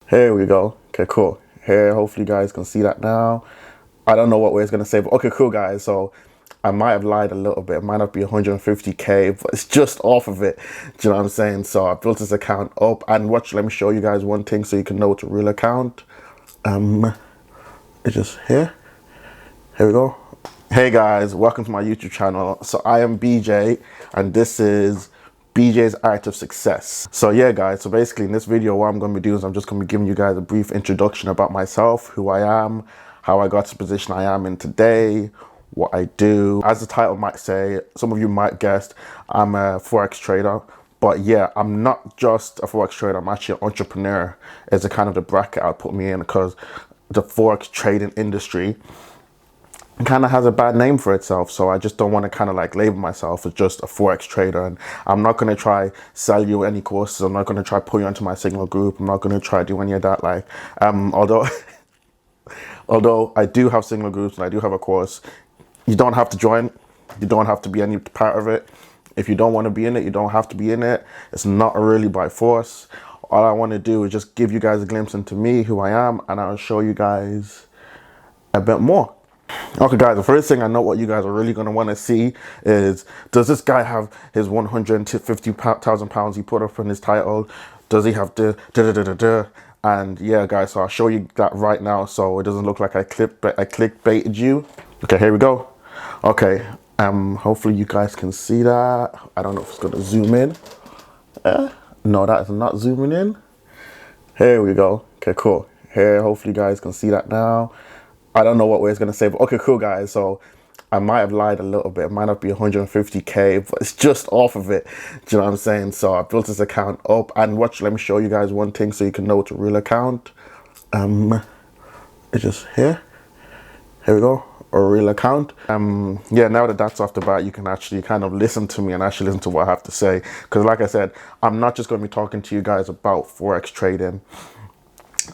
Here we go. Okay, cool. Here, hopefully you guys can see that now. I don't know what way it's going to say, but okay, cool, guys. So I might have lied a little bit. It might not be 150K, but it's just off of it. Do you know what I'm saying? So I built this account up and watch. Let me show you guys one thing so you can know it's a real account. It's just here. Here we go. Hey guys, welcome to my YouTube channel. So I am BJ and this is BJ's Art of Success. So yeah guys, so basically in this video what I'm going to be doing is I'm just going to be giving you guys a brief introduction about myself, who I am, how I got to the position I am in today, what I do. As the title might say, some of you might guess I'm a Forex trader. But yeah, I'm not just a Forex trader, I'm actually an entrepreneur is the kind of the bracket I'll put me in, because the Forex trading industry kind of has a bad name for itself. So I just don't want to kind of like label myself as just a Forex trader. And I'm not going to try sell you any courses. I'm not going to try pull you into my Signal group. I'm not going to try do any of that. Like, although I do have Signal groups and I do have a course, you don't have to join. You don't have to be any part of it. If you don't want to be in it, you don't have to be in it. It's not really by force. All I want to do is just give you guys a glimpse into me, who I am, and I'll show you guys a bit more. Okay guys, the first thing I know what you guys are really going to want to see is, does this guy have his 150,000 pounds he put up in his title? Does he have the And yeah guys, so I'll show you that right now so it doesn't look like I clickbaited you. Okay, here we go. Okay, hopefully you guys can see that. I don't know if it's going to zoom in. No, that is not zooming in. Here we go. Okay, cool. Here, hopefully you guys can see that now. I don't know what way it's going to say, but okay, cool, guys. So I might have lied a little bit. It might not be 150K, but it's just off of it. Do you know what I'm saying? So I built this account up and watch. Let me show you guys one thing so you can know it's a real account. It's just here. Here we go. A real account. Yeah, now that that's off the bat, you can actually kind of listen to me and actually listen to what I have to say. Because like I said, I'm not just going to be talking to you guys about Forex trading.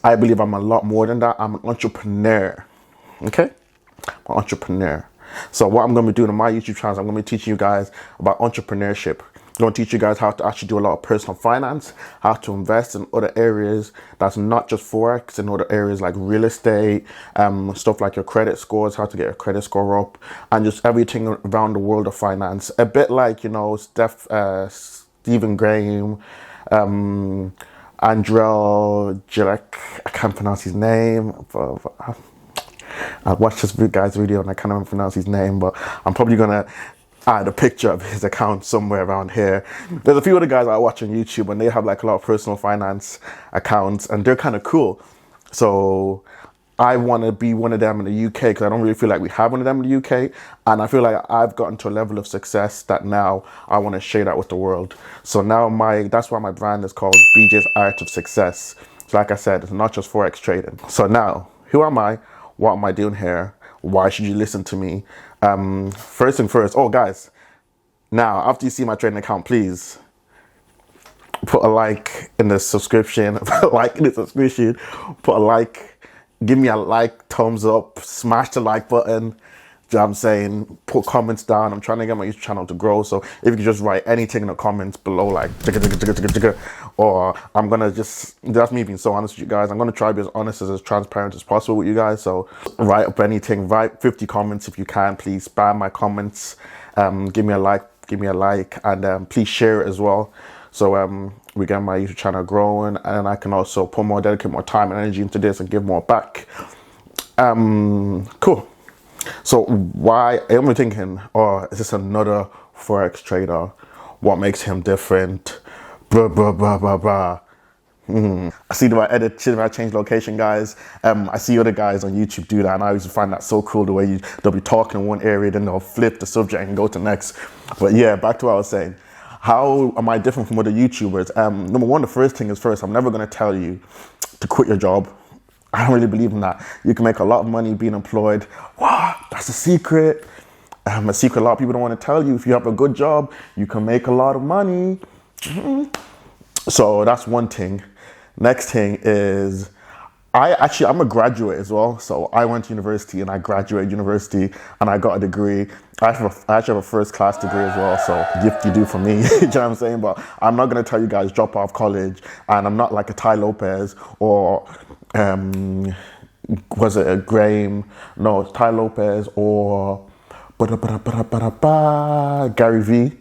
I believe I'm a lot more than that. I'm an entrepreneur. Okay, I'm an entrepreneur. So what I'm going to be doing on my YouTube channel is I'm going to be teaching you guys about entrepreneurship. I'm going to teach you guys how to actually do a lot of personal finance, how to invest in other areas that's not just Forex, in other areas like real estate, stuff like your credit scores, how to get your credit score up, and just everything around the world of finance. A bit like, you know, Stephen Graham, Andrel Gilek, I can't pronounce his name, but I watched this guy's video and I can't even pronounce his name, but I'm probably gonna add a picture of his account somewhere around here. There's a few other guys I watch on YouTube and they have like a lot of personal finance accounts and they're kind of cool. So I want to be one of them in the UK because I don't really feel like we have one of them in the UK. And I feel like I've gotten to a level of success that now I want to share that with the world. So now that's why my brand is called BJ's Art of Success. So like I said, it's not just Forex trading. So now, who am I? What am I doing here? Why should you listen to me? First thing first, oh guys, now after you see my trading account, please put a like in the subscription, put a like, give me a like, thumbs up, smash the like button. You know what I'm saying? Put comments down. I'm trying to get my YouTube channel to grow. So if you could just write anything in the comments below, like, or I'm going to just, that's me being so honest with you guys. I'm going to try to be as honest as transparent as possible with you guys. So write up anything, write 50 comments if you can, please spam my comments. Give me a like, and please share it as well. So we get my YouTube channel growing, and I can also dedicate more time and energy into this and give more back. Cool. So why am I thinking, oh, is this another Forex trader? What makes him different? Blah, blah, blah, blah, blah. I see that I change location, guys. I see other guys on YouTube do that, and I always find that so cool, the way they'll be talking in one area, then they'll flip the subject and go to the next. But yeah, back to what I was saying. How am I different from other YouTubers? Number one, the first thing is first, I'm never going to tell you to quit your job. I don't really believe in that. You can make a lot of money being employed. Wow, that's a secret. A secret a lot of people don't want to tell you. If you have a good job, you can make a lot of money. So that's one thing. Next thing is, I'm a graduate as well. So I went to university and I graduated university and I got a degree. I actually have a first class degree as well. So gift you do for me, you know what I'm saying? But I'm not going to tell you guys drop out of college, and I'm not like a Ty Lopez or, was it a Graham? No, it's Ty Lopez or Gary V,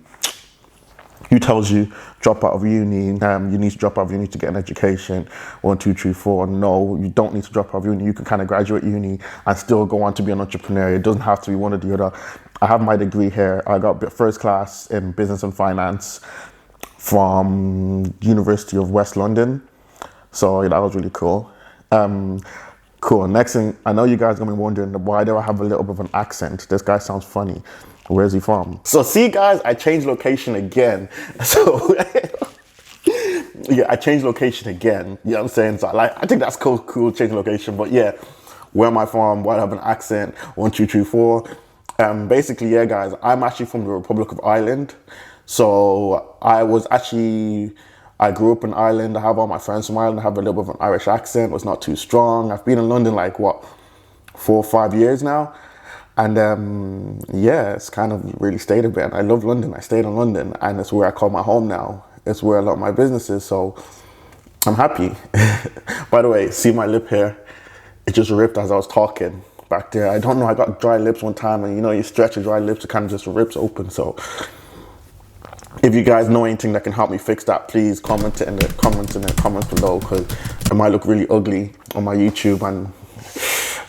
who tells you drop out of uni, you need to drop out of uni to get an education, 1, 2, 3, 4. No, you don't need to drop out of uni. You can kind of graduate uni and still go on to be an entrepreneur. It doesn't have to be one or the other. I have my degree here. I got first class in business and finance from University of West London. So that was really cool. Cool. Next thing, I know you guys are gonna be wondering, why do I have a little bit of an accent? This guy sounds funny. Where's he from? So see, guys, I changed location again. So yeah, I changed location again. You know what I'm saying? So I think that's cool, change location. But yeah, where am I from? Why do I have an accent? 1, 2, 3, 4. Basically, yeah, guys, I'm actually from the Republic of Ireland. So I grew up in Ireland. I have all my friends from Ireland. I have a little bit of an Irish accent. It's not too strong. I've been in London like, 4 or 5 years now. And yeah, it's kind of really stayed a bit. And I love London. I stayed in London, and it's where I call my home now. It's where a lot of my business is. So I'm happy. By the way, see my lip here? It just ripped as I was talking back there. I don't know. I got dry lips one time, and you stretch your dry lips, it kind of just rips open. So if you guys know anything that can help me fix that, please comment it in the comments below, because it might look really ugly on my YouTube, and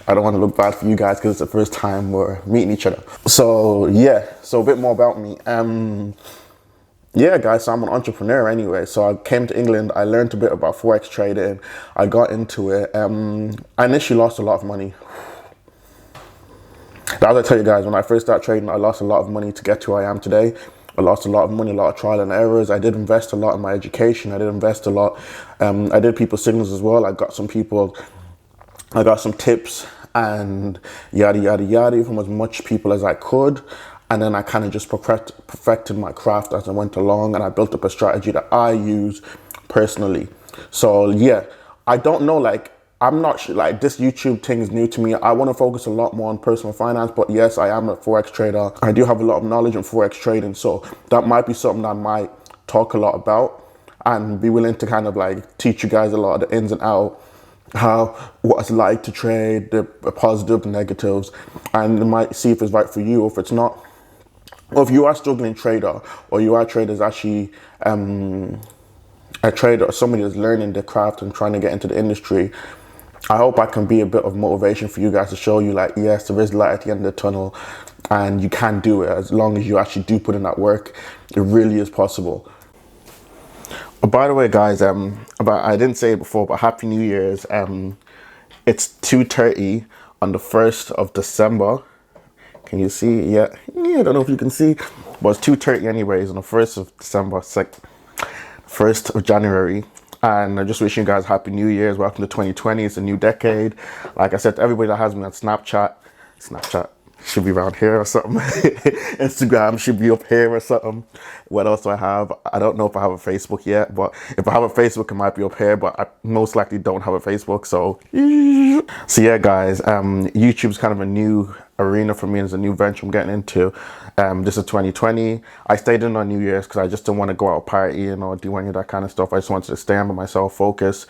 I don't want to look bad for you guys because it's the first time we're meeting each other. So yeah, so a bit more about me. Yeah, guys, so I'm an entrepreneur anyway. So I came to England, I learned a bit about Forex trading, I got into it. I initially lost a lot of money. As I tell you guys, when I first started trading, I lost a lot of money to get to where I am today. I lost a lot of money, a lot of trial and errors. I did invest a lot in my education. I did invest a lot. I did people signals as well. I got some tips and yada, yada, yada from as much people as I could. And then I kind of just perfected my craft as I went along, and I built up a strategy that I use personally. So yeah, I don't know, I'm not sure, this YouTube thing is new to me. I want to focus a lot more on personal finance, but yes, I am a Forex trader. I do have a lot of knowledge in Forex trading, so that might be something that I might talk a lot about and be willing to kind of teach you guys a lot of the ins and outs, what it's like to trade, the positive, negatives, and might see if it's right for you or if it's not. Or if you are a struggling trader, or you are a trader that's actually a trader or somebody that's learning the craft and trying to get into the industry, I hope I can be a bit of motivation for you guys to show you yes, there is light at the end of the tunnel, and you can do it as long as you actually do put in that work. It really is possible. By the way, guys, I didn't say it before, but Happy New Year's. It's 2:30 on the 1st of December. Can you see? Yeah, I don't know if you can see, but it's 2:30 anyways on the 1st of December. It's 1st of January. And I just wish you guys Happy New Year's. Welcome to 2020. It's a new decade. Like I said to everybody that has me on Snapchat should be around here or something. Instagram should be up here or something. What else do I have? I don't know if I have a Facebook yet, but if I have a Facebook, it might be up here, but I most likely don't have a Facebook. So yeah, guys, YouTube's kind of a new arena for me. It's a new venture I'm getting into. This is 2020. I stayed in on New Year's because I just didn't want to go out partying or do any of that kind of stuff. I just wanted to stay on myself, focus,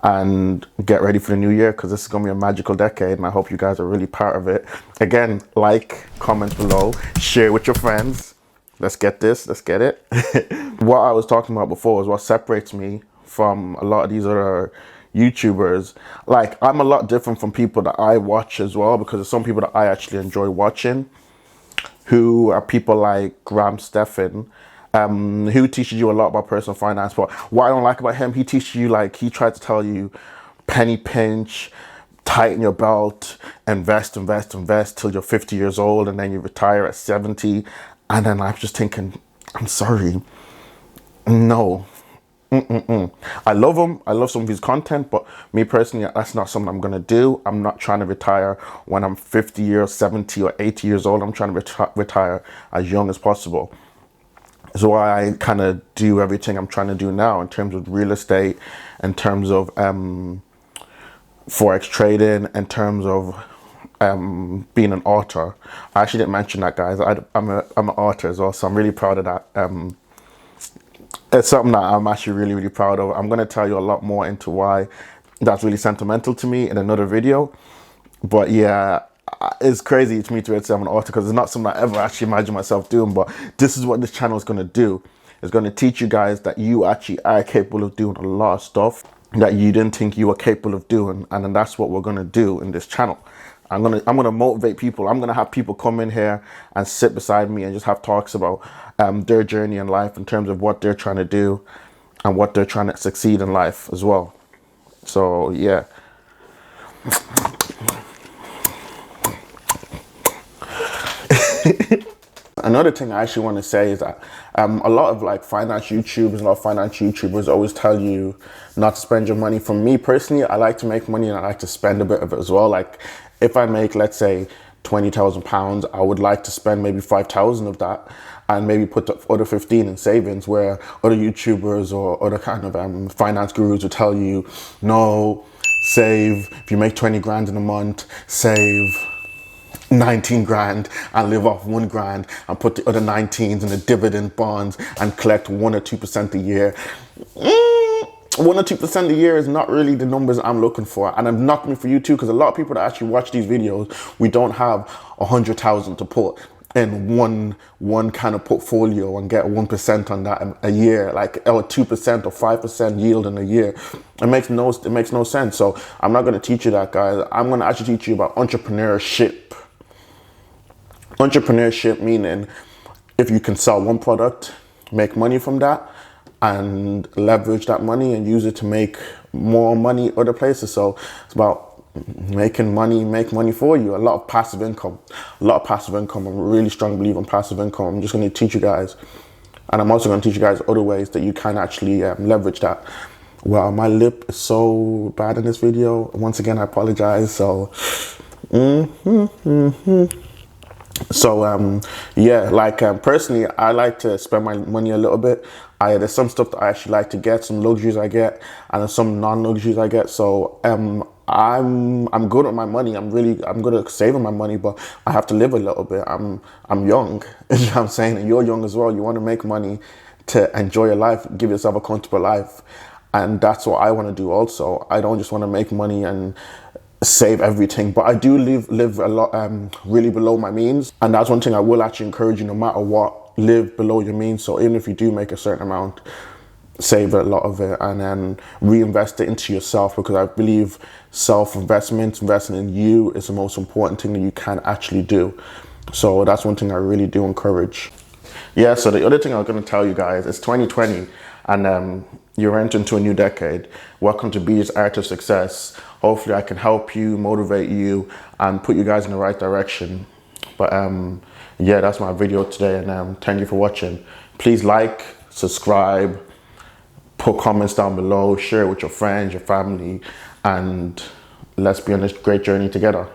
and get ready for the new year, because this is going to be a magical decade, and I hope you guys are really part of it. Again, comment below, share with your friends. Let's get this, let's get it. What I was talking about before is what separates me from a lot of these other YouTubers. I'm a lot different from people that I watch as well, because there's some people that I actually enjoy watching, who are people like Graham Stephan, who teaches you a lot about personal finance. But what I don't like about him, he teaches you, he tried to tell you penny pinch, tighten your belt, invest till you're 50 years old, and then you retire at 70. And then I'm just thinking, I'm sorry, no. I love him. I love some of his content, but me personally, that's not something I'm gonna do. I'm not trying to retire when I'm 50 years, 70 or 80 years old. I'm trying to retire as young as possible. So I kind of do everything I'm trying to do now in terms of real estate, in terms of Forex trading, in terms of being an author. I actually didn't mention that, guys. I'm an author as well, so I'm really proud of that. It's something that I'm actually really proud of. I'm going to tell you a lot more into why that's really sentimental to me in another video. But yeah, it's crazy to me to say I'm an author, because it's not something I ever actually imagined myself doing. But this is what this channel is going to do. It's going to teach you guys that you actually are capable of doing a lot of stuff that you didn't think you were capable of doing, and then that's what we're going to do in this channel. I'm gonna motivate people. I'm gonna have people come in here and sit beside me and just have talks about their journey in life, in terms of what they're trying to do and what they're trying to succeed in life as well. So yeah. Another thing I actually want to say is that a lot of like finance YouTubers, a lot of finance YouTubers always tell you not to spend your money. For me personally, I like to make money and I like to spend a bit of it as well. Like if I make, let's say, £20,000, I would like to spend maybe 5,000 of that and maybe put the other 15 in savings, where other YouTubers or other kind of finance gurus will tell you, no, save. If you make 20 grand in a month, save 19 grand and live off 1 grand and put the other 19s in the dividend bonds and collect 1 or 2% a year. 1 or 2% a year is not really the numbers I'm looking for, and I'm not coming for you too, because a lot of people that actually watch these videos, we don't have 100,000 to put in one kind of portfolio and get 1% on that a year, like, or 2% or 5% yield in a year. It makes no sense. So I'm not going to teach you that, guys. I'm going to actually teach you about entrepreneurship. Entrepreneurship meaning, if you can sell one product, make money from that, and leverage that money and use it to make more money other places. So it's about making money, make money for you. A lot of passive income. I'm a really strong believer in passive income. I'm just going to teach you guys, and I'm also going to teach you guys other ways that you can actually leverage that. Wow, my lip is so bad in this video. Once again, I apologize. So yeah, like personally, I like to spend my money a little bit. There's some stuff that I actually like to get, some luxuries I get, and there's some non-luxuries I get. So I'm good at my money. I'm good at saving my money, but I have to live a little bit. I'm young, you know what I'm saying? And you're young as well. You want to make money to enjoy your life, give yourself a comfortable life, and that's what I want to do also. I don't just want to make money and save everything, but I do live a lot really below my means, and that's one thing I will actually encourage you, no matter what, live below your means. So even if you do make a certain amount, save a lot of it and then reinvest it into yourself, because I believe self-investment, investing in you, is the most important thing that you can actually do. So that's one thing I really do encourage. Yeah, so the other thing I'm going to tell you guys, it's 2020 and you're entering into a new decade. Welcome to B's Art of Success. Hopefully I can help you, motivate you, and put you guys in the right direction. But yeah, that's my video today, and thank you for watching. Please like, subscribe, put comments down below, share it with your friends, your family, and let's be on this great journey together.